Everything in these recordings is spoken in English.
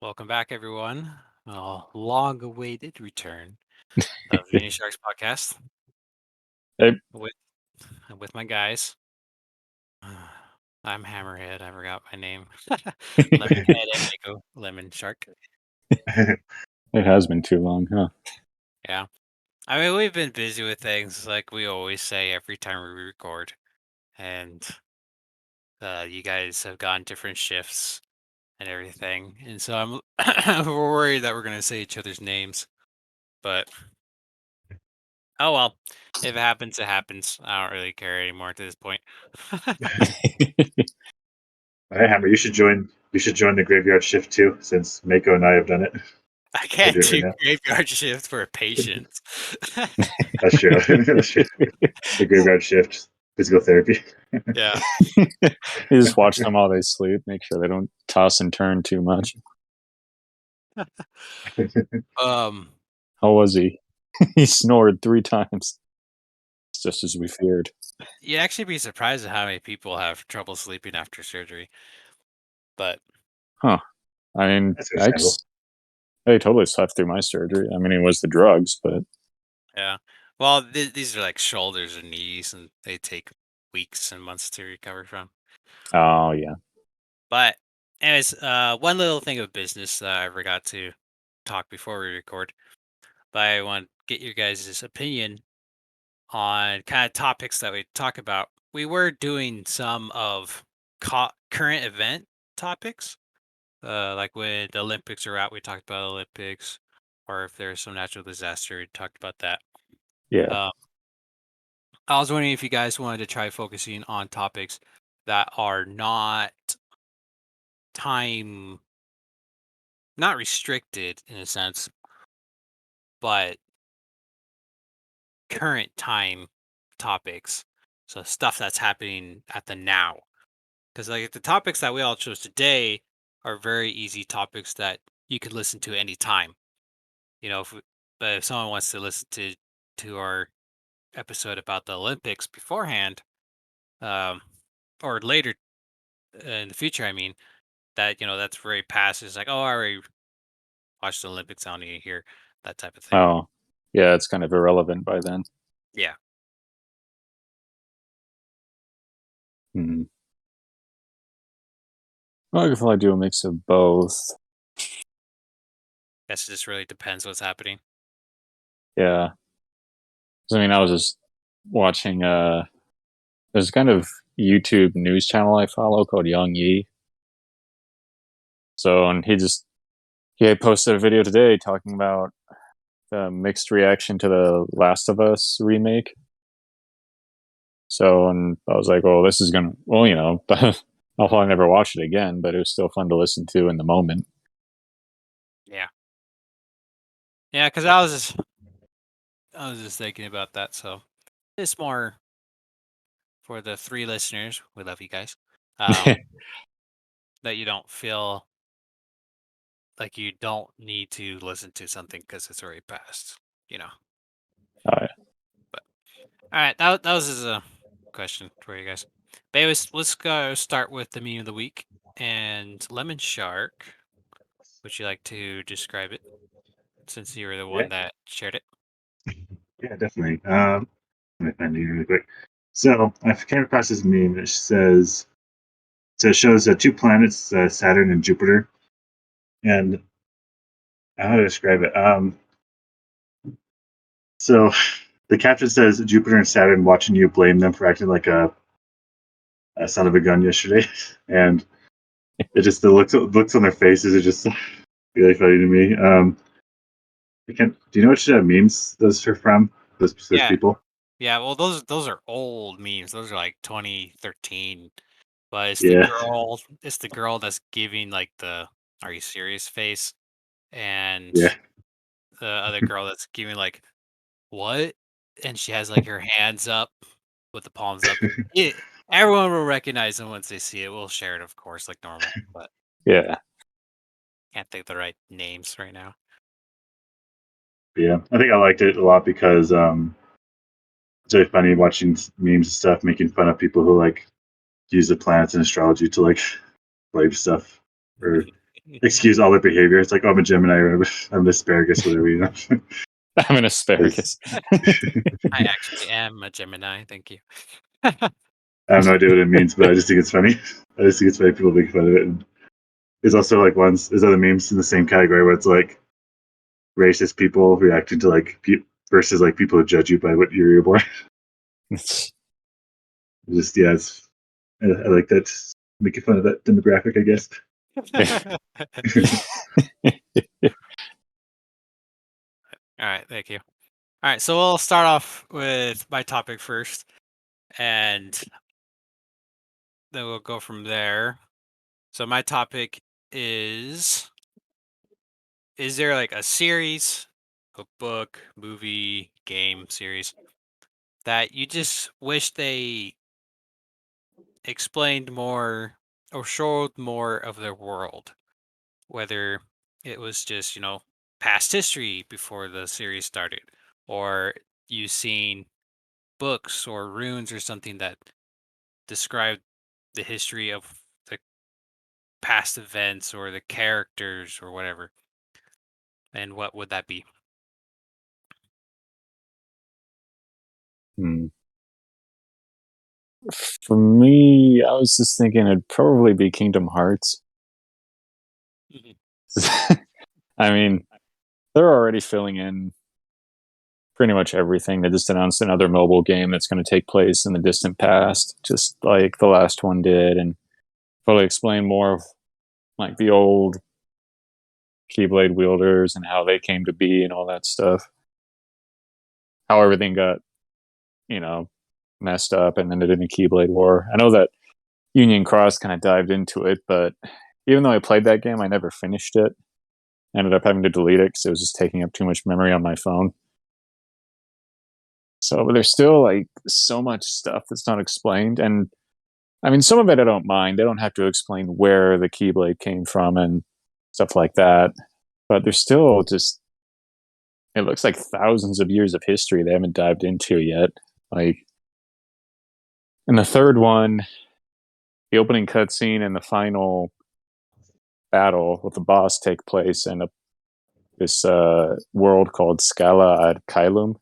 Welcome back, everyone. A long-awaited return of Unisharks podcast Hey. with with my guys. I'm Hammerhead. I forgot my name. Lemonhead and Mako Lemon Shark. It has been too long, huh? Yeah. I mean, we've been busy with things like we always say every time we record, and you guys have gone different shifts and everything, and so I'm we're worried that we're gonna say each other's names, but oh well, if it happens, it happens. I don't really care anymore to this point. All right, Hammer, you should join. You should join the graveyard shift too, since Mako and I have done it. I I can't do it do right graveyard shift for patience. now. That's true. That's true. The graveyard shift, physical therapy. Yeah. You just watch them while they sleep, make sure they don't toss and turn too much. Um. How was he? He snored 3 times. It's just as we feared. You'd actually be surprised at how many people have trouble sleeping after surgery. But Huh. I mean, That's understandable. I totally slept through my surgery. I mean, it was the drugs, but yeah. Well, these are like shoulders and knees, and they take weeks and months to recover from. oh yeah. But anyways, one little thing of business that I forgot to talk before we record. But I want to get your guys' opinion on kind of topics that we talk about. We were doing some of current event topics, like when the Olympics are out, we talked about Olympics, or if there's some natural disaster, we talked about that. Yeah. Uh, I was wondering if you guys wanted to try focusing on topics that are not time, not restricted in a sense, but current time topics. So stuff that's happening at the now. Because like the topics that we all chose today are very easy topics that you could listen to anytime. You know, but if someone wants to listen to our episode about the Olympics beforehand, um, or later in the future, I mean, that that's very past. It's like, oh, I already watched the Olympics. I don't need to hear that type of thing. Oh. Yeah, it's kind of irrelevant by then. Yeah, Hmm. Well, I could probably do a mix of both. guess it just really depends what's happening. Yeah. 'Cause, I mean, I was just watching there's kind of YouTube news channel I follow called Young Yi. So, and he had posted a video today talking about the mixed reaction to the Last of Us remake. So, and I was like, well, this is gonna, well, I'll probably never watch it again, but it was still fun to listen to in the moment. Yeah, yeah, because I was just thinking about that. So it's more for the 3 listeners. We love you guys. Um, that you don't feel like you don't need to listen to something because it's already passed. You know. Uh, But all right, that was just a question for you guys. But anyways, let's go start with the meme of the week. And Lemon Shark, would you like to describe it since you were the Yeah, one that shared it? yeah, definitely. Let me find it really quick. So I came across this meme that says, so it shows 2 planets, Saturn and Jupiter, and how to describe it. So the caption says Jupiter and Saturn watching you blame them for acting like a son of a gun yesterday, and it just the looks on their faces are just really funny to me. I can't. Do you know which memes those are from? Those Yeah, people? yeah. Well, those are old memes. Those are like 2013. But it's the Yeah, girl. It's the girl that's giving like the "Are you serious?" face, and yeah. the other girl that's giving like "What?" and she has like her hands up with the palms up. It, everyone will recognize them once they see it. We'll share it, of course, like normal, but yeah. can't think of the right names right now. Yeah, I think I liked it a lot because it's really funny watching memes and stuff, making fun of people who like use the planets and astrology to like blame stuff or excuse all their behavior. It's like, oh, I'm a Gemini, or I'm an asparagus, whatever, you know. I'm an asparagus. I actually am a Gemini. Thank you. I have no idea what it means, but I just think it's funny. I just think it's funny people make fun of it. And there's also like there's other memes in the same category where it's like racist people reacting to like versus like people who judge you by what year you're born. Just I like that. Making fun of that demographic, I guess. All right, thank you. All right, so we'll start off with my topic first, and then we'll go from there. So my topic is there like a series, a book, movie, game series that you just wish they explained more or showed more of their world? Whether it was just, past history before the series started, or you seen books or runes or something that describe the history of the past events or the characters or whatever. And what would that be? Hmm. For me, I was just thinking it'd probably be Kingdom Hearts. Mhm. I mean, they're already filling in pretty much everything. They just announced another mobile game that's going to take place in the distant past, just like the last one did, and probably explain more of like the old Keyblade wielders and how they came to be and all that stuff. How everything got, you know, messed up and ended in a Keyblade war. I know that Union Cross kind of dived into it, but even though I played that game, I never finished it. I ended up having to delete it because it was just taking up too much memory on my phone. So, but there's still like so much stuff that's not explained. And I mean, some of it I don't mind. They don't have to explain where the Keyblade came from and stuff like that. But there's still just, it looks like thousands of years of history they haven't dived into yet. Like, in the third one, the opening cutscene and the final battle with the boss take place in this world called Scala ad Caelum.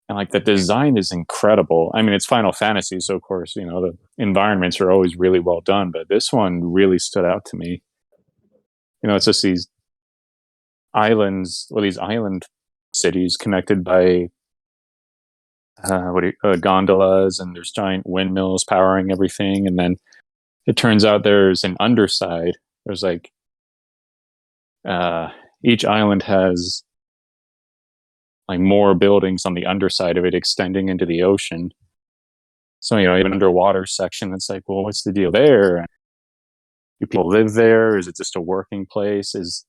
And like the design is incredible. I mean, it's Final Fantasy, so of course, the environments are always really well done, but this one really stood out to me. It's just these islands, or these island cities connected by gondolas, and there's giant windmills powering everything. And then it turns out there's an underside. There's like each island has like more buildings on the underside of it extending into the ocean. So, even underwater section, it's like, well, what's the deal there? Do people live there? Is it just a working place? Is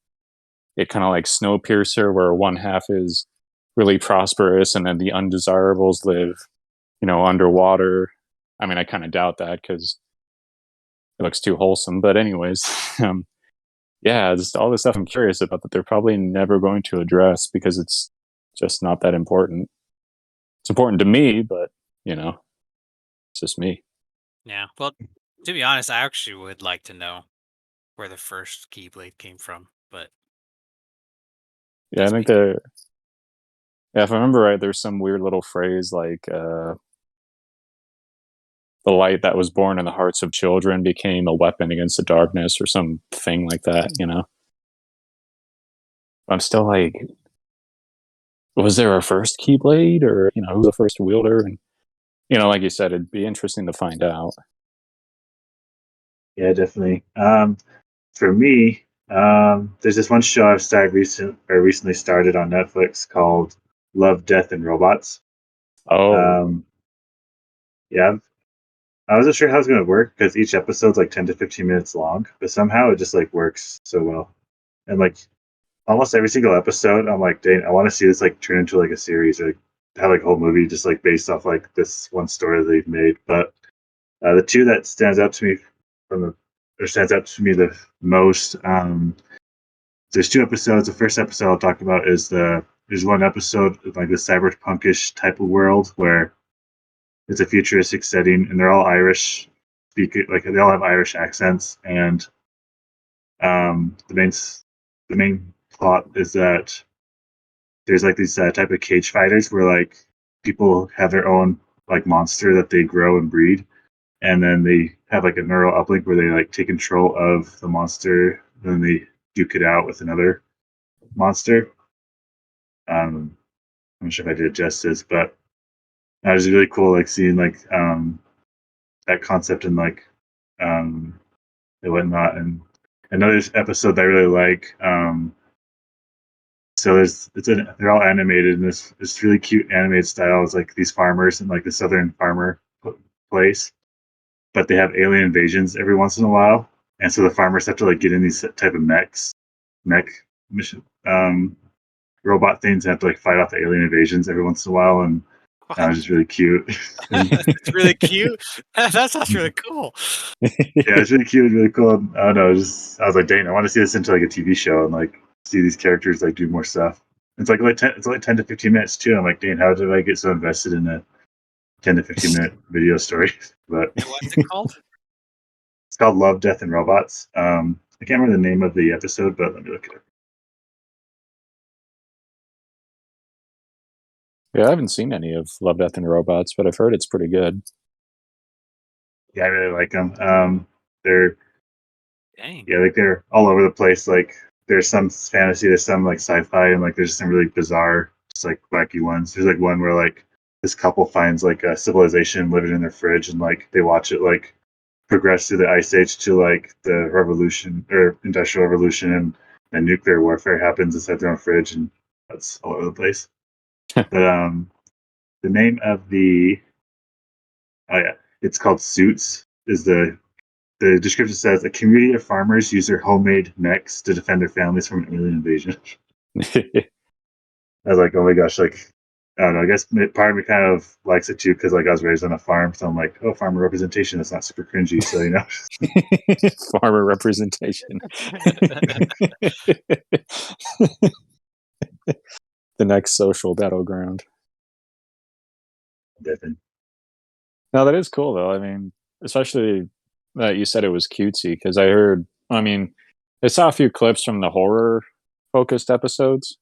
it kind of like Snowpiercer, where one half is really prosperous and then the undesirables live, underwater? I mean, I kind of doubt that because it looks too wholesome. But anyways, yeah, just all this stuff I'm curious about that they're probably never going to address because it's just not that important. It's important to me, but it's just me. Yeah. Well, to be honest, I actually would like to know where the first Keyblade came from, but Yeah, I that's think me. yeah, if I remember right, there's some weird little phrase like the light that was born in the hearts of children became a weapon against the darkness or something like that. I'm still like, was there a first Keyblade, or who was the first wielder? And like you said, it'd be interesting to find out. Yeah, definitely. For me, there's this one show I've recently started on Netflix called Love, Death, and Robots. Oh, Um, yeah, I wasn't sure how it was going to work because each episode's like 10 to 15 minutes long, but somehow it just like works so well. And like almost every single episode, I'm like, dang, I want to see this like turn into like a series or like, have like a whole movie just like based off like this one story they've made. But the two that stands out to me the most. There's two episodes. The first episode I'll talk about there's one episode of like the cyberpunkish type of world where it's a futuristic setting and they're all Irish, speak like they all have Irish accents, and The main plot is that there's like these type of cage fighters where like people have their own like monster that they grow and breed, and then they have like a neural uplink where they like take control of the monster, and then they duke it out with another monster. I'm not sure if I did it justice, but that was really cool. Like seeing like that concept and like um, and whatnot. And another episode that I really like. So they're all animated in this really cute animated style. It's like these farmers in like the southern farmer place, but they have alien invasions every once in a while, and so the farmers have to like get in these type of mech mission robot things and have to like fight off the alien invasions every once in a while, and that What? was just really cute. And It's really cute. That sounds really cool. yeah, it's really cute, really cool. I don't know, I was like, dang, I want to see this into like a TV show and like see these characters like do more stuff. It's like 10 to 15 minutes too. I'm like, dang, how did I get so invested in a 10 to 15 minute video story? But And what's it called? it's called Love, Death, and Robots. I can't remember the name of the episode, but let me look it up. Yeah, I haven't seen any of Love, Death, and Robots, but I've heard it's pretty good. Yeah, I really like them. They're Dang. yeah, like they're all over the place. Like there's some fantasy, there's some like sci-fi, and like there's some really bizarre, just like wacky ones. There's like one where like this couple finds like a civilization living in their fridge, and like they watch it like progress through the ice age to like the revolution or industrial revolution, and then nuclear warfare happens inside their own fridge, and that's all over the place. But the name of the oh yeah, it's called Suits. Is the description says a community of farmers use their homemade mechs to defend their families from an alien invasion. I was like, oh my gosh, like I don't know. I guess part of me kind of likes it too because like I was raised on a farm, so I'm like, oh, farmer representation. That's not super cringy, so you know. Farmer representation. The next social battleground. Definitely. No, that is cool though. I mean, especially that you said it was cutesy because I heard. I mean, I saw a few clips from the horror focused episodes,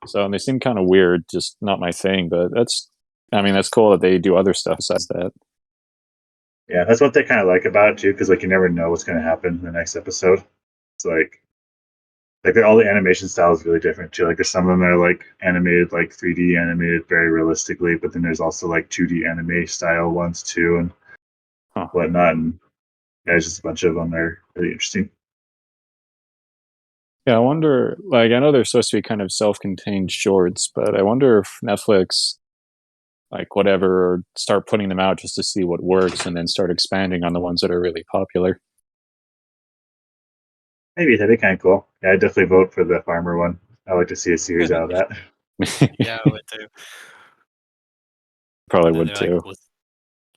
so they seem kind of weird. Just not my thing. But that's. I mean, that's cool that they do other stuff besides that. Yeah, that's what they kind of like about it too, because like you never know what's going to happen in the next episode. It's like all the animation style is really different too. Like there's some of them that are like animated, like 3D animated very realistically, but then there's also like 2D anime style ones too, and Huh. whatnot. And yeah, there's just a bunch of them. They're really interesting. Yeah, I wonder. Like, I know they're supposed to be kind of self-contained shorts, but I wonder if Netflix, like, whatever, or start putting them out just to see what works, and then start expanding on the ones that are really popular. Maybe that'd be kind of cool. Yeah, I'd definitely vote for the farmer one. I like to see a series out of that. Yeah, I would too. Probably And then would they're like, too.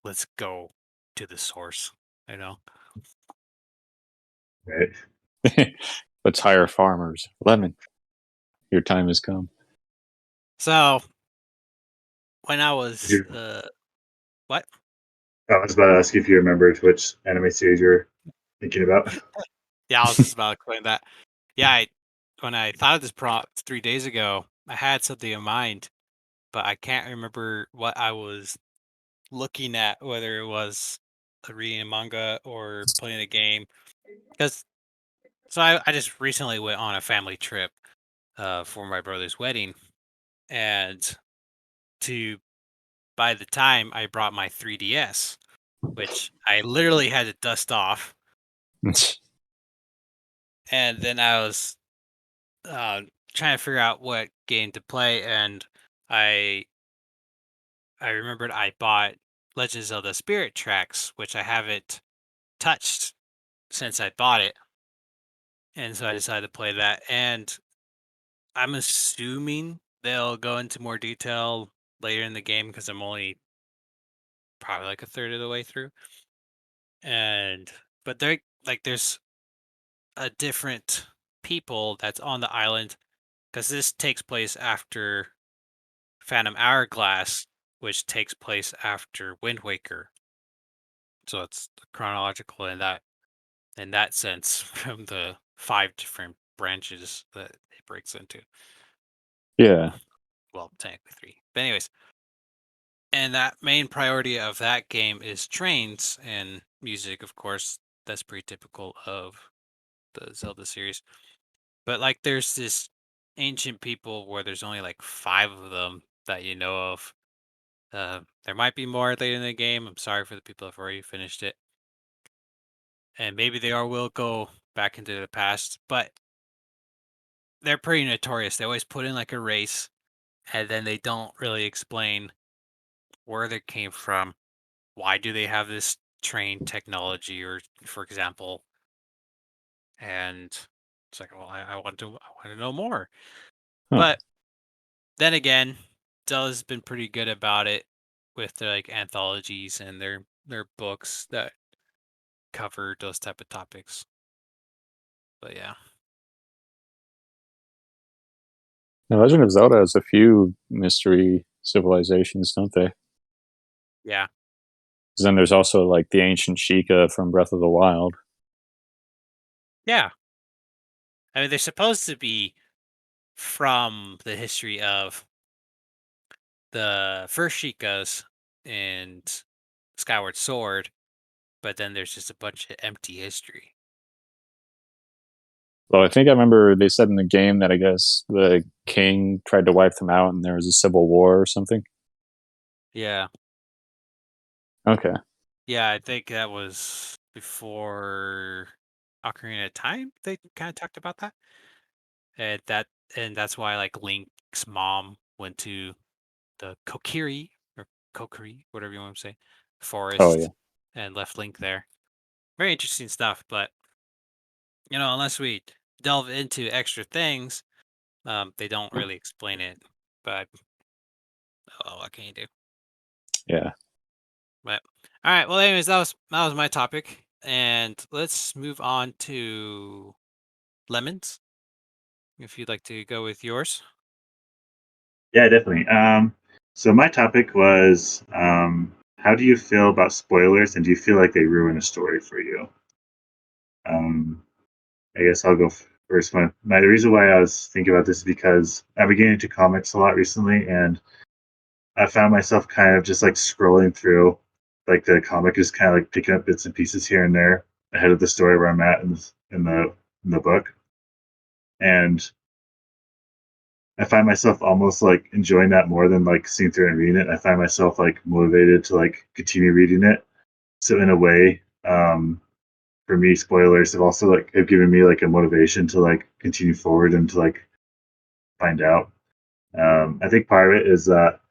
let's go to the source. You know. Right? Let's hire farmers. Lemon, your time has come. So when I was You- what? I was about to ask you if you remembered which anime series you're thinking about. Yeah, I was just about to explain that. Yeah, when I thought of this prompt 3 days ago, I had something in mind, but I can't remember what I was looking at, whether it was reading a manga or playing a game. Because I just recently went on a family trip for my brother's wedding, and to by the time I brought my 3DS, which I literally had to dust off, and then I was trying to figure out what game to play, and I I remembered I bought Legends of the Spirit Tracks, which I haven't touched since I bought it, and so I decided to play that. And I'm assuming they'll go into more detail later in the game because I'm only probably like a third of the way through. And but there's a different people that's on the island because this takes place after Phantom Hourglass, which takes place after Wind Waker. So it's chronological in in that sense from the 5 different branches that it breaks into. Yeah. Well, technically 3. But anyways, and that main priority of that game is trains and music, of course. That's pretty typical of the Zelda series. But like there's this ancient people where there's only like 5 of them that you know of. There might be more later in the game. I'm sorry for the people who've already finished it. And maybe they are will go back into the past, but they're pretty notorious. They always put in like a race and then they don't really explain where they came from. Why do they have this train technology or for example, and it's like, well, I want to know more. Huh. But then again, Zelda's been pretty good about it with their like anthologies and their books that cover those type of topics. But yeah. Now, Legend of Zelda has a few mystery civilizations, don't they? Yeah. 'Cause then there's also like the ancient Sheikah from Breath of the Wild. Yeah. I mean, they're supposed to be from the history of the first Sheikahs and Skyward Sword, but then there's just a bunch of empty history. Well, I think I remember they said in the game that I guess the king tried to wipe them out and there was a civil war or something. Yeah. Okay. Yeah, I think that was before Ocarina of Time. They kind of talked about that. And that's why like Link's mom went to the Kokiri or Kokiri, whatever you want to say, Oh, yeah. forest and left Link there. Very interesting stuff, but unless we delve into extra things, they don't really explain it. But oh, what can you do? Yeah. But all right, well, anyways, that was my topic, and let's move on to lemons. If you'd like to go with yours. Yeah, definitely. So my topic was, how do you feel about spoilers, and do you feel like they ruin a story for you? Um, I guess I'll go first. The reason why I was thinking about this is because I've been getting into comics a lot recently, and I found myself kind of just like scrolling through, like the comic, just kind of like picking up bits and pieces here and there ahead of the story where I'm at in the book, and I find myself almost like enjoying that more than like seeing through and reading it. I find myself like motivated to like continue reading it. So in a way, for me, spoilers have given me like a motivation to like continue forward and to like find out. I think part of it is that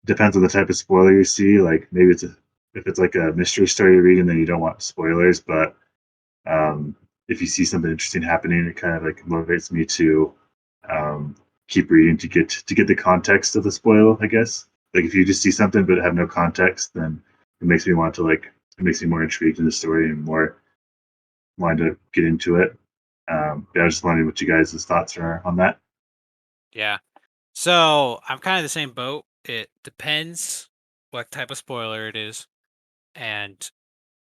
depends on the type of spoiler you see. Like maybe if it's like a mystery story you're reading, then you don't want spoilers. But um, if you see something interesting happening, it kind of like motivates me to um, keep reading to get the context of the spoil. I guess like if you just see something but have no context, then it makes me want to like it makes me more intrigued in the story and more wanting to get into it. But I was just wondering what you guys' thoughts are on that. Yeah. So I'm kind of the same boat. It depends what type of spoiler it is and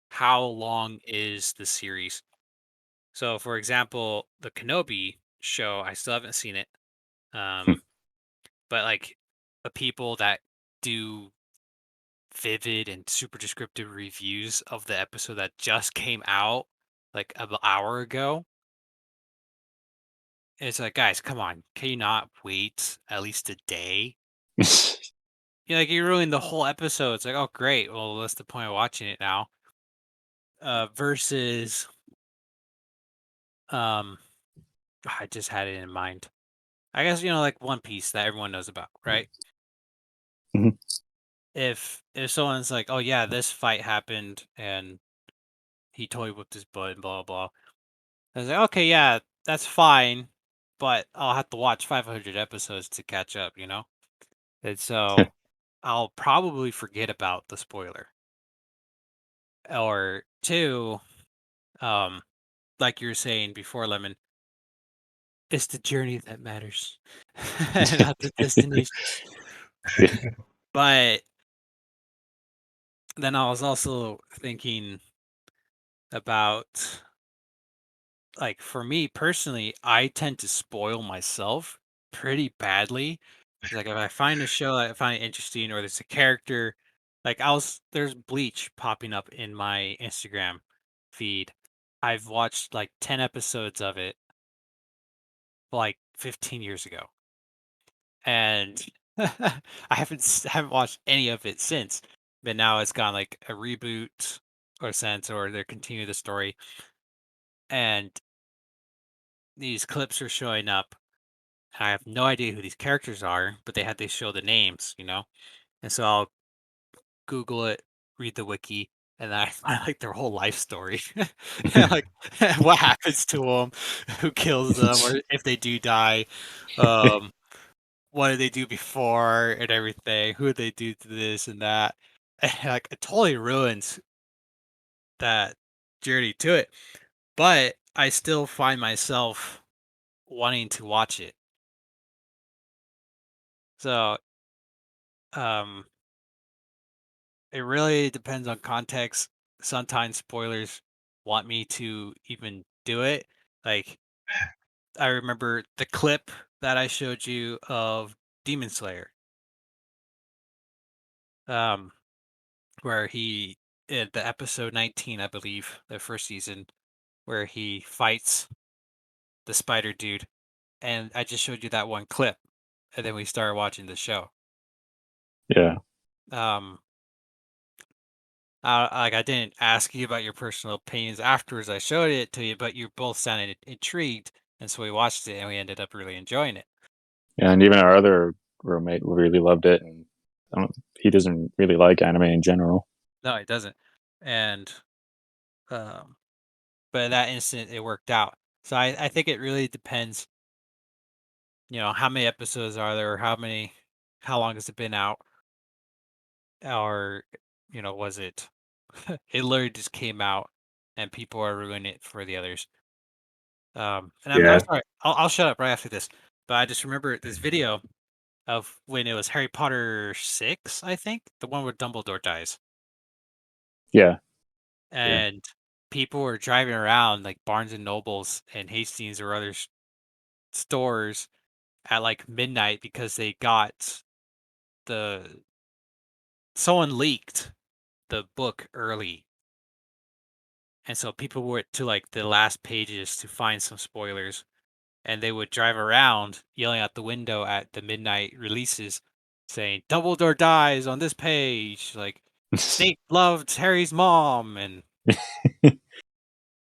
how long is the series. So, for example, the Kenobi show, I still haven't seen it. Um, but like the people that do vivid and super descriptive reviews of the episode that just came out like an hour ago, it's like, guys, come on, can you not wait at least a day? Like you ruined the whole episode. It's like, oh great, well what's the point of watching it now? Versus um I just had it in mind. I guess like One Piece that everyone knows about, right? Mhm. If someone's like, "Oh yeah, this fight happened and he totally whipped his butt and blah blah," I was like, "Okay, yeah, that's fine, but I'll have to watch 500 episodes to catch up." And so I'll probably forget about the spoiler. Or two, um, like you were saying before, Lemon, it's the journey that matters, not the destination. Yeah. But then I was also thinking about, like, for me personally, I tend to spoil myself pretty badly. Like, if I find a show that I find interesting or there's a character, like, there's Bleach popping up in my Instagram feed. I've watched like 10 episodes of it like 15 years ago. And I haven't watched any of it since. But now it's gone like a reboot or sense, or they're continuing the story. And these clips are showing up. I have no idea who these characters are, but they show the names. And so I'll Google it, read the wiki, and then I find like their whole life story, and, like what happens to them, who kills them, or if they do die, um, what did they do before, and everything, who did they do to this and that, and, like it totally ruins that journey to it. But I still find myself wanting to watch it. So, um, it really depends on context. Sometimes spoilers want me to even do it. Like, I remember the clip that I showed you of Demon Slayer, um, where he in the episode 19, I believe, the first season, where he fights the spider dude, and I just showed you that one clip, and then we started watching the show. Yeah. Um, like I didn't ask you about your personal opinions afterwards. I showed it to you, but you both sounded intrigued, and so we watched it, and we ended up really enjoying it. Yeah, and even our other roommate really loved it, and he doesn't really like anime in general. No, it doesn't. And um, but in that instant, it worked out. So I think it really depends. How many episodes are there? How long has it been out? Or was it? It literally just came out, and people are ruining it for the others. And I'm Yeah. sorry. I'll shut up right after this. But I just remember this video of when it was Harry Potter 6, I think, the one where Dumbledore dies, Yeah. Yeah. and people were driving around like Barnes and Nobles and Hastings or other stores at like midnight because they got the someone leaked the book early, and so people went to like the last pages to find some spoilers, and they would drive around yelling out the window at the midnight releases saying Dumbledore dies on this page, like Snape loved Harry's mom, Oh and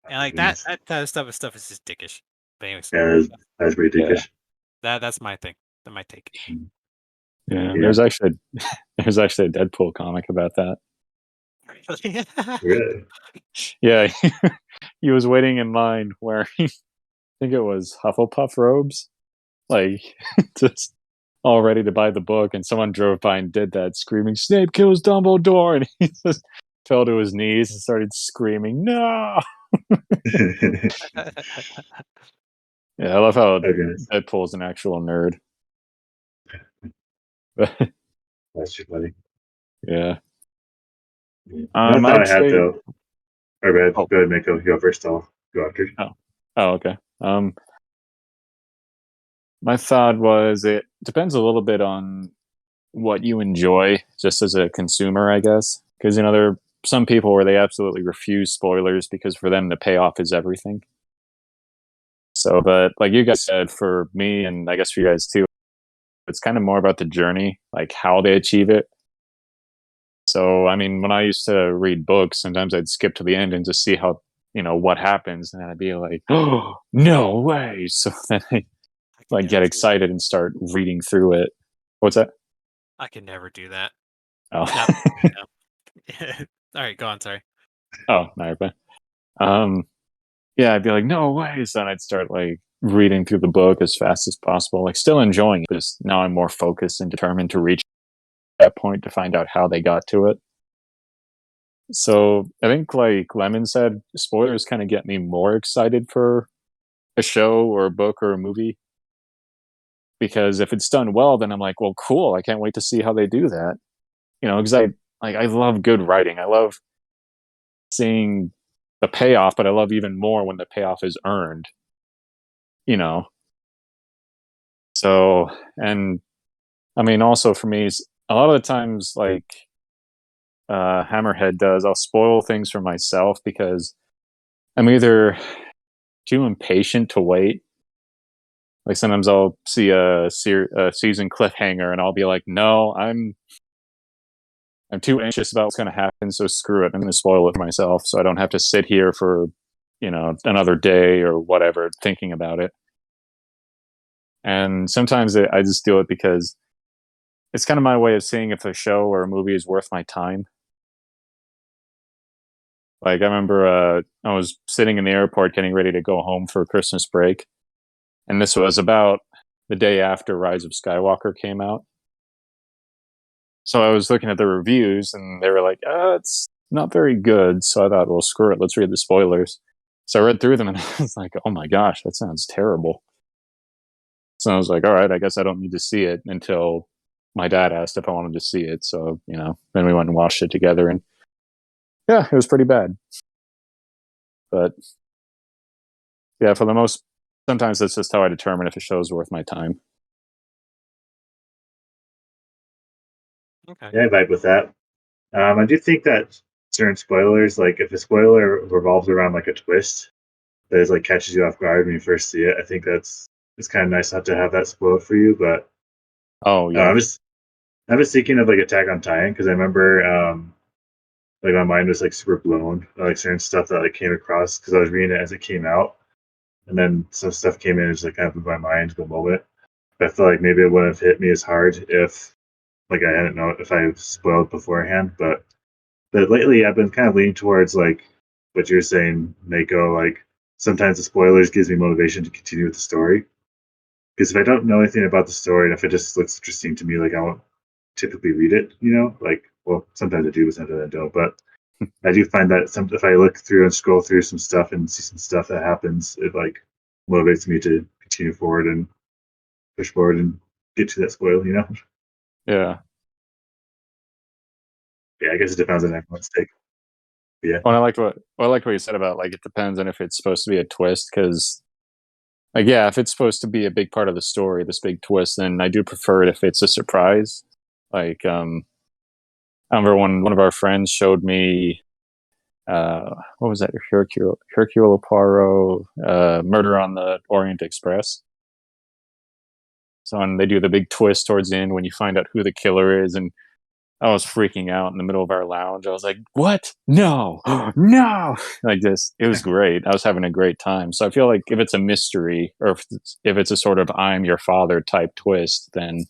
my like that goodness. that kind of stuff is just dickish. But anyways, Yeah, that's pretty Yeah. dickish. that's my thing. That's my take. Mm. Yeah. Yeah. There's actually a Deadpool comic about that. Really? Really? Yeah, he was waiting in line wearing, I think it was Hufflepuff robes, like just all ready to buy the book, and someone drove by and did that, screaming, "Snape kills Dumbledore!" And he just fell to his knees and started screaming, "No!" Yeah, I love how Okay. Deadpool's an actual nerd. That's too funny. Yeah. Yeah. Another thought I'd I had say. though. Or go ahead, Oh, go ahead, Mako. You go first. I'll go after. oh, oh, okay. My thought was it depends a little bit on what you enjoy just as a consumer, I guess. Because, there are some people where they absolutely refuse spoilers because for them, the payoff is everything. So, but like you guys said, for me, and I guess for you guys too, it's kind of more about the journey, like how they achieve it. So, I mean, when I used to read books, sometimes I'd skip to the end and just see how, what happens. And I'd be like, oh, no way. So then I I could like never get do that. excited and start reading through it. What's that? I could never do that. Oh, Not no. All right, go on. Sorry. oh, no, you're fine. Um, yeah, I'd be like, no way. So then I'd start like reading through the book as fast as possible, like still enjoying it. Just now I'm more focused and determined to reach that point to find out how they got to it. So I think, like Lemon said, spoilers kind of get me more excited for a show or a book or a movie because if it's done well, then I'm like, well, cool. I can't wait to see how they do that. Because I love good writing. I love seeing the payoff, but I love even more when the payoff is earned. You know, so and I mean, also for me, a lot of the times, like Hammerhead does, I'll spoil things for myself because I'm either too impatient to wait. Like sometimes I'll see a season cliffhanger and I'll be like, no, I'm too anxious about what's going to happen, so screw it. I'm going to spoil it for myself, so I don't have to sit here for another day or whatever thinking about it. And sometimes I just do it because it's kind of my way of seeing if a show or a movie is worth my time. Like I remember I was sitting in the airport getting ready to go home for Christmas break, and this was about the day after Rise of Skywalker came out. So I was looking at the reviews, and they were like, it's not very good. So I thought, well, screw it, let's read the spoilers. So I read through them, and I was like, oh my gosh, that sounds terrible. So I was like, all right, I guess I don't need to see it until my dad asked if I wanted to see it. So, then we went and watched it together, and yeah, it was pretty bad. But yeah, sometimes that's just how I determine if a show is worth my time. Okay. Yeah, I vibe with that. I do think that certain spoilers, like if a spoiler revolves around like a twist that is like catches you off guard when you first see it, I think it's kind of nice not to have that spoiled for you. But Oh yeah. I'm just thinking of like Attack on Titan because I remember like my mind was like super blown by, like certain stuff that like came across because I was reading it as it came out, and then some stuff came in and just like kind of blew my mind the moment. But I feel like maybe it wouldn't have hit me as hard if like I hadn't know if I spoiled beforehand. But lately I've been kind of leaning towards like what you're saying, Mako. Like sometimes the spoilers gives me motivation to continue with the story. Because if I don't know anything about the story and if it just looks interesting to me, like I won't typically read it. Like well sometimes I do, but sometimes I don't. But I do find that if I look through and scroll through some stuff and see some stuff that happens, it like motivates me to continue forward and push forward and get to that spoil. Yeah. Yeah, I guess it depends on everyone's take. But yeah. Well, I like what you said about like it depends on if it's supposed to be a twist because like yeah, if it's supposed to be a big part of the story, this big twist, then I do prefer it if it's a surprise. Like I remember one of our friends showed me what was that? Hercule Poirot, Murder on the Orient Express. So and they do the big twist towards the end when you find out who the killer is, and I was freaking out in the middle of our lounge. I was like, "What? No, no!" Like this, it was great. I was having a great time. So I feel like if it's a mystery, or if it's a sort of "I'm your father" type twist, then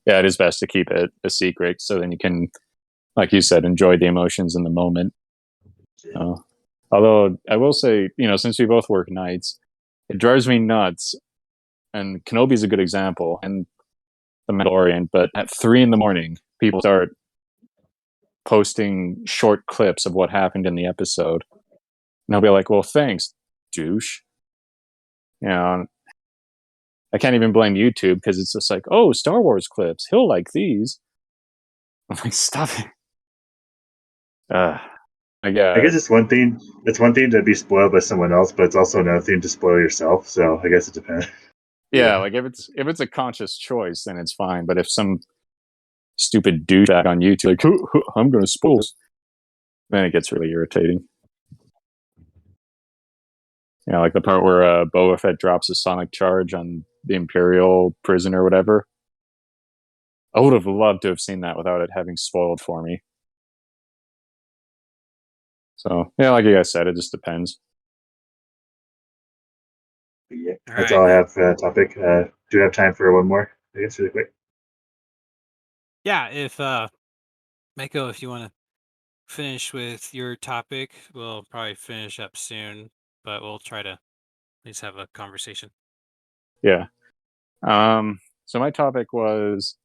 yeah, it is best to keep it a secret, so then you can, like you said, enjoy the emotions in the moment. Uh, Although I will say, since we both work nights, it drives me nuts. And Kenobi's a good example, and The Mandalorian. But at 3 in the morning, people start posting short clips of what happened in the episode, and I'll be like, "Well, thanks, douche." You know, I can't even blame YouTube because it's just like, "Oh, Star Wars clips. He'll like these." I'm like, "Stop it." Uh, I I got guess it's one thing. It's one thing to be spoiled by someone else, but it's also another thing to spoil yourself. So I guess it depends. yeah, Yeah, like if it's a conscious choice, then it's fine. But if some stupid douchebag on YouTube like, I'm going to spoil this," then it gets really irritating. Like the part where Boba Fett drops a sonic charge on the Imperial prison or whatever. I would have loved to have seen that without it having spoiled for me. So yeah, like you guys said, it just depends. yeah. All That's right. all I have for that topic. Do you have time for one more? I guess really quick. Yeah, if Mako, if you want to finish with your topic, we'll probably finish up soon, but we'll try to at least have a conversation. Yeah. So my topic was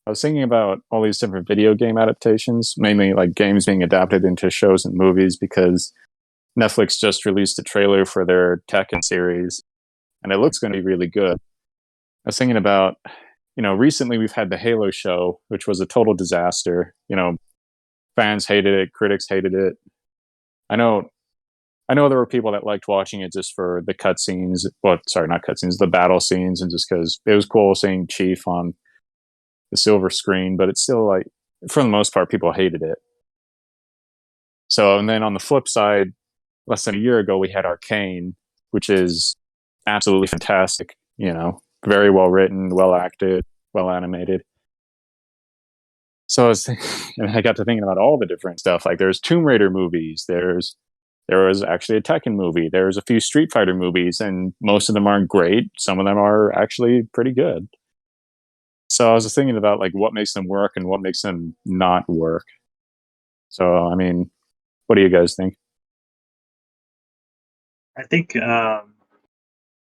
I was thinking about all these different video game adaptations, mainly like games being adapted into shows and movies because Netflix just released a trailer for their Tekken series, and it looks going to be really good. I was thinking about, recently we've had the Halo show, which was a total disaster. Fans hated it, critics hated it. I know I know there were people that liked watching it just for the cutscenes. Well, sorry, not cutscenes, the battle scenes, and just because it was cool seeing Chief on the silver screen. But it's still like, for the most part, people hated it. So, and then on the flip side, less than a year ago, we had Arcane, which is absolutely fantastic. You know, very well written, well acted, well animated. So and I got to thinking about all the different stuff. Like there's Tomb Raider movies. There was actually a Tekken movie. There's a few Street Fighter movies, and most of them aren't great. Some of them are actually pretty good. So I was just thinking about like what makes them work and what makes them not work. So I mean, what do you guys think? I think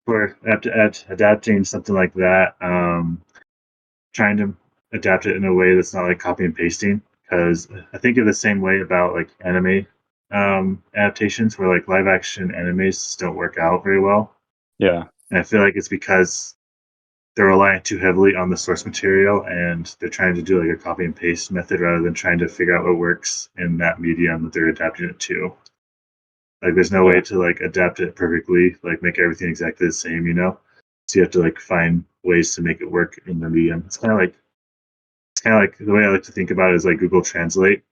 for adapting something like that, trying to adapt it in a way that's not like copy and pasting. Because I think of the same way about like anime adaptations, where like live action animes just don't work out very well. Yeah, And I feel like it's because they're relying too heavily on the source material and they're trying to do like a copy and paste method rather than trying to figure out what works in that medium that they're adapting it to. Like there's no way yeah, to like adapt it perfectly, like make everything exactly the same, you know? So you have to like find ways to make it work in the medium. It's kind of like the way I like to think about it is like Google Translate.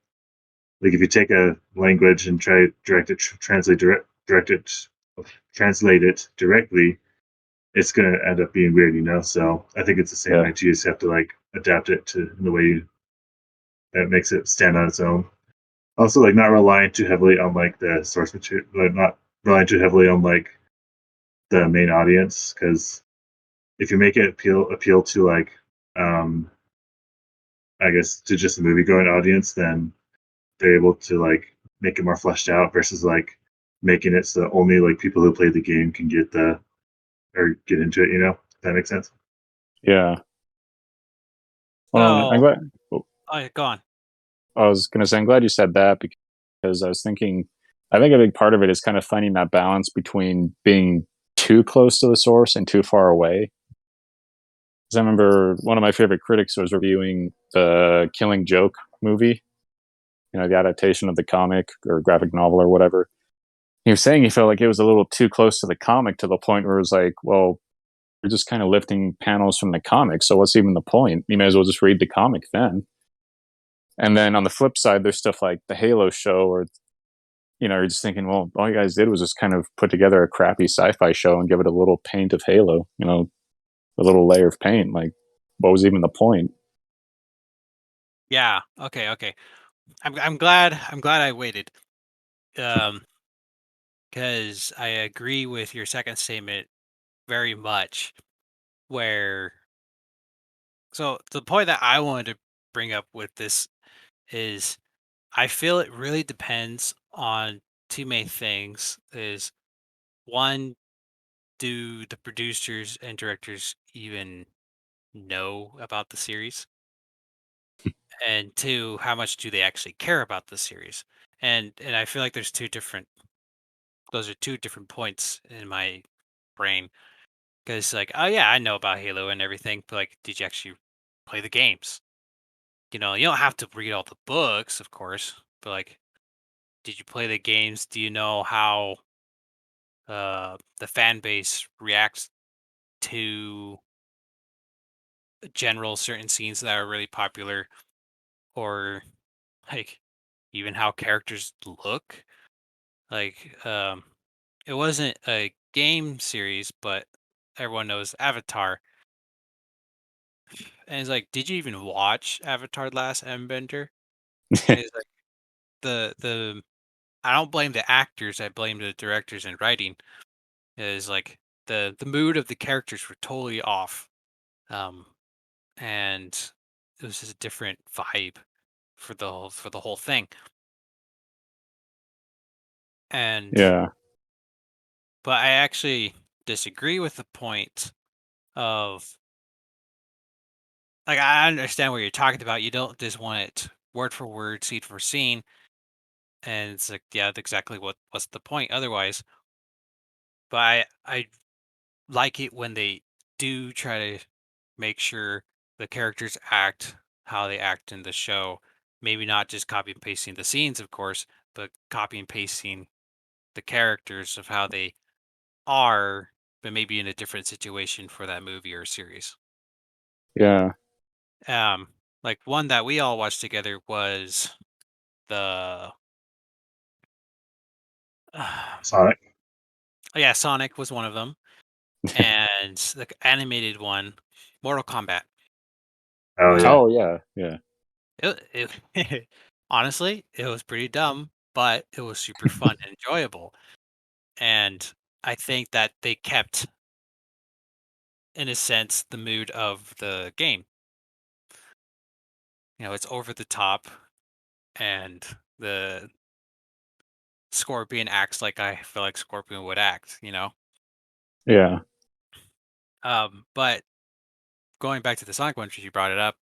Like if you take a language and try direct it translate direct it translate it directly, it's gonna end up being weird, you know. So I think it's the same yeah, way. You just have to like adapt it to in the way that makes it stand on its own. Also, like not relying too heavily on like the source material, like not relying too heavily on like the main audience, because if you make it appeal to like um I guess to just a movie going audience, then they're able to like make it more fleshed out versus like making it so only like people who play the game can get the or get into it, you know? If that makes sense. yeah. Well, I'm So, glad. oh, yeah, go on. I was going to say, I'm glad you said that because I was thinking, I think a big part of it is kind of finding that balance between being too close to the source and too far away. Because I remember one of my favorite critics was reviewing the Killing Joke movie, you know, the adaptation of the comic or graphic novel or whatever. He was saying he felt like it was a little too close to the comic to the point where it was like, well, you're just kind of lifting panels from the comic. So what's even the point? You may as well just read the comic then. And then on the flip side, there's stuff like the Halo show or you know, you're just thinking, well, all you guys did was just kind of put together a crappy sci-fi show and give it a little paint of Halo, you know, a little layer of paint. Like, what was even the point? Yeah. Okay. Okay. I'm glad I waited. Um, because I agree with your second statement very much. Where so the point that I wanted to bring up with this is I feel it really depends on two main things. Is one, do the producers and directors even know about the series? And two, how much do they actually care about the series? And I feel like those are two different points in my brain. Because like, oh yeah, I know about Halo and everything, but like, did you actually play the games? You don't have to read all the books, of course, but like, did you play the games? Do you know how the fan base reacts to general certain scenes that are really popular, or like even how characters look? Like, it wasn't a game series, but everyone knows Avatar. And it's like, did you even watch Avatar: The Last Airbender? And it's like the I don't blame the actors, I blame the directors and writing. Is like the mood of the characters were totally off. Um and it was just a different vibe for the whole thing. And Yeah, but I actually disagree with the point of like I understand what you're talking about. You don't just want it word for word, scene for scene, and it's like yeah, that's exactly what's the point otherwise. But I like it when they do try to make sure the characters act how they act in the show. Maybe not just copy and pasting the scenes, of course, but copy and pasting the characters of how they are, but maybe in a different situation for that movie or series. Yeah. Um, like one that we all watched together was the Sonic. oh yeah, Sonic was one of them, and the animated one, Mortal Kombat. Oh yeah. Oh yeah, yeah, Honestly, it was pretty dumb, but it was super fun and enjoyable. And I think that they kept, in a sense, the mood of the game. It's over the top, and the Scorpion acts like I feel like Scorpion would act. yeah. But going back to the Sonic one, since you brought it up,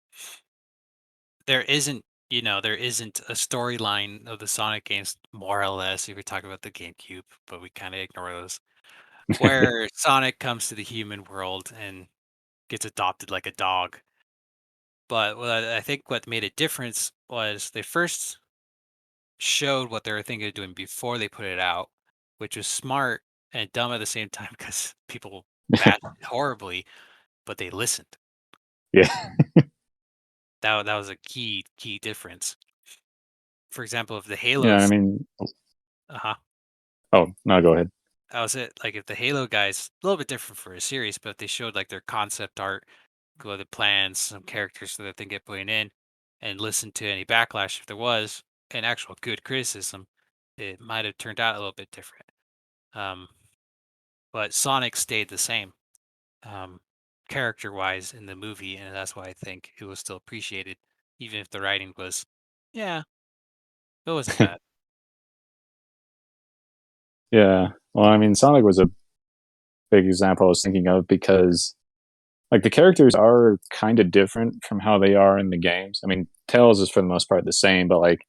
there isn't a storyline of the Sonic games, more or less, if we talk about the GameCube, but we kind of ignore those, where Sonic comes to the human world and gets adopted like a dog. But what I think what made a difference was they first showed what they were thinking of doing before they put it out, which was smart and dumb at the same time because people bashed it horribly, but they listened. Yeah. That was a key difference. For example, if the Yeah, I Halos, mean, uh-huh, oh, no, go ahead. that was it. Like if the Halo guys, a little bit different for a series, but if they showed like their concept art, go the plans, some characters that they get putting in, and listen to any backlash if there was an actual good criticism, it might have turned out a little bit different. Um, but Sonic stayed the same, um, character wise in the movie, and that's why I think it was still appreciated, even if the writing was, yeah, it wasn't bad. Yeah. Well, I mean, Sonic was a big example I was thinking of because like the characters are kind of different from how they are in the games. I mean, Tails is for the most part the same, but like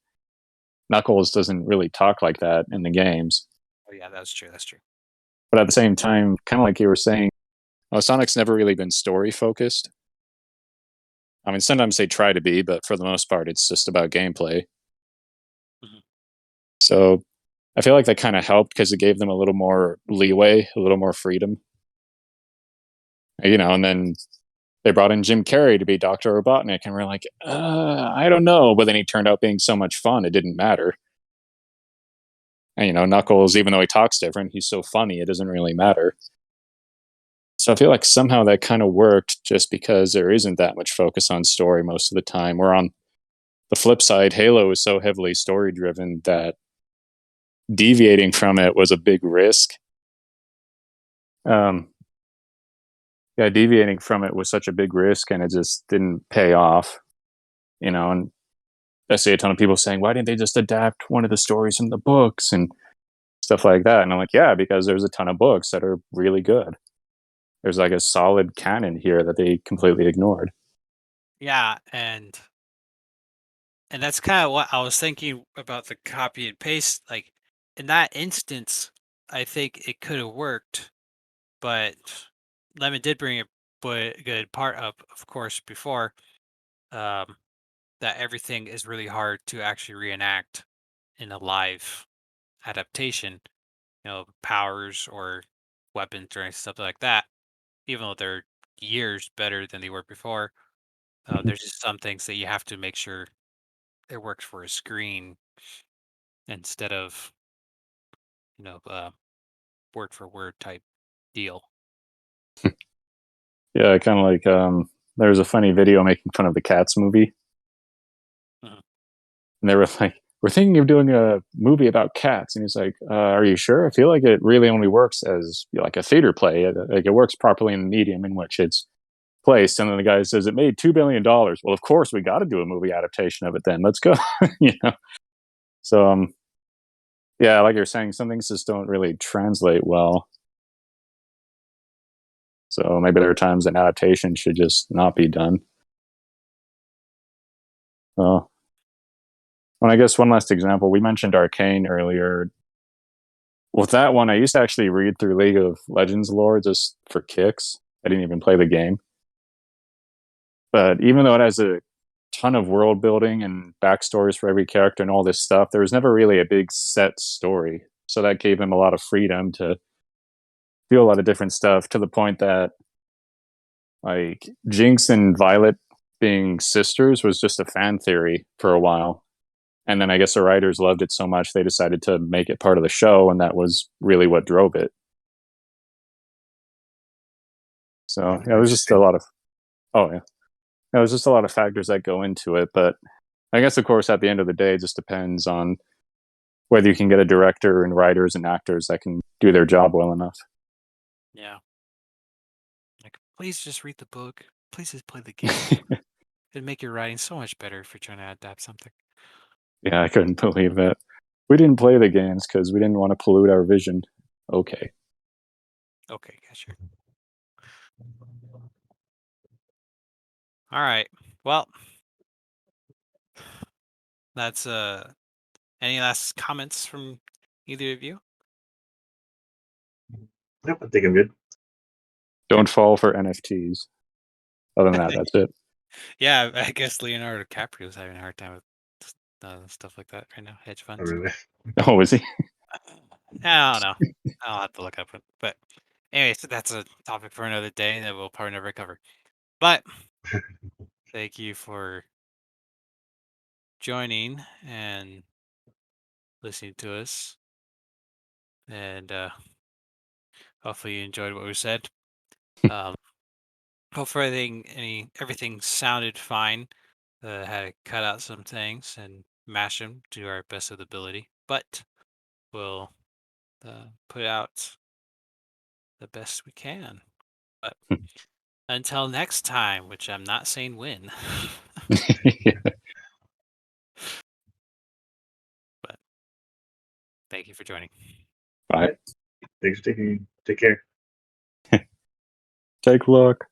Knuckles doesn't really talk like that in the games. Oh yeah, that's true. That's true. But at the same time, kind of like you were saying, Sonic's never really been story focused. I mean, sometimes they try to be, but for the most part, it's just about gameplay. Mhm. So I feel like that kind of helped because it gave them a little more leeway, a little more freedom. And then they brought in Jim Carrey to be Dr. Robotnik, and we're like, I don't know. But then he turned out being so much fun, it didn't matter. And, Knuckles, even though he talks different, he's so funny, it doesn't really matter. So I feel like somehow that kind of worked just because there isn't that much focus on story most of the time. Where on the flip side, Halo is so heavily story driven that deviating from it was a big risk. Um, yeah, deviating from it was such a big risk, and it just didn't pay off. And I see a ton of people saying, "Why didn't they just adapt one of the stories from the books and stuff like that?" And I'm like, "Yeah, because there's a ton of books that are really good. There's like a solid canon here that they completely ignored." Yeah, and that's kind of what I was thinking about the copy and paste. Like in that instance, I think it could have worked, but Lemon did bring a good part up, of course, before, um, that everything is really hard to actually reenact in a live adaptation. Powers or weapons or stuff like that. Even though they're years better than they were before, Mhm. there's just some things that you have to make sure it works for a screen instead of word for word type deal. Yeah, kind of like there was a funny video making fun of the Cats movie, Mhm. and they were like, "We're thinking of doing a movie about cats," and he's like, "Are you sure? I feel like it really only works as like a theater play. Like it works properly in the medium in which it's placed." And then the guy says, "It made $2 billion." Well, of course we got to do a movie adaptation of it. Then let's go. you know. So yeah, like you're saying, some things just don't really translate well. So maybe there are times an adaptation should just not be done. Well, I guess one last example. We mentioned Arcane earlier. With that one, I used to actually read through League of Legends lore just for kicks. I didn't even play the game. But even though it has a ton of world building and backstories for every character and all this stuff, there was never really a big set story. so that gave him a lot of freedom to do a lot of different stuff, to the point that like Jinx and Violet being sisters was just a fan theory for a while. And then I guess the writers loved it so much they decided to make it part of the show, and that was really what drove it. So yeah, there's just a lot of there's just a lot of factors that go into it. But I guess, of course, at the end of the day, it just depends on whether you can get a director and writers and actors that can do their job well enough. Yeah. Like, please just read the book. Please just play the game. It'd make your writing so much better if you're trying to adapt something. Yeah, I couldn't believe it. We didn't play the games because we didn't want to pollute our vision. Okay. Okay, yeah, sure. All right. Well, that's any last comments from either of you? Yep, I think I'm good. Don't fall for NFTs. Other than that, that's it. Yeah, I guess Leonardo DiCaprio is having a hard time with stuff like that right now. Hedge Not funds. really. Oh, is he? I don't know. I'll have to look up it. But anyway, so that's a topic for another day that we'll probably never cover. But thank you for joining and listening to us. And hopefully you enjoyed what we said. Um, hopefully everything sounded fine. Had to cut out some things and mash them to our best of the ability, but we'll put out the best we can. But until next time, which I'm not saying when. But thank you for joining. Bye. Thanks for taking. Take care. Take luck.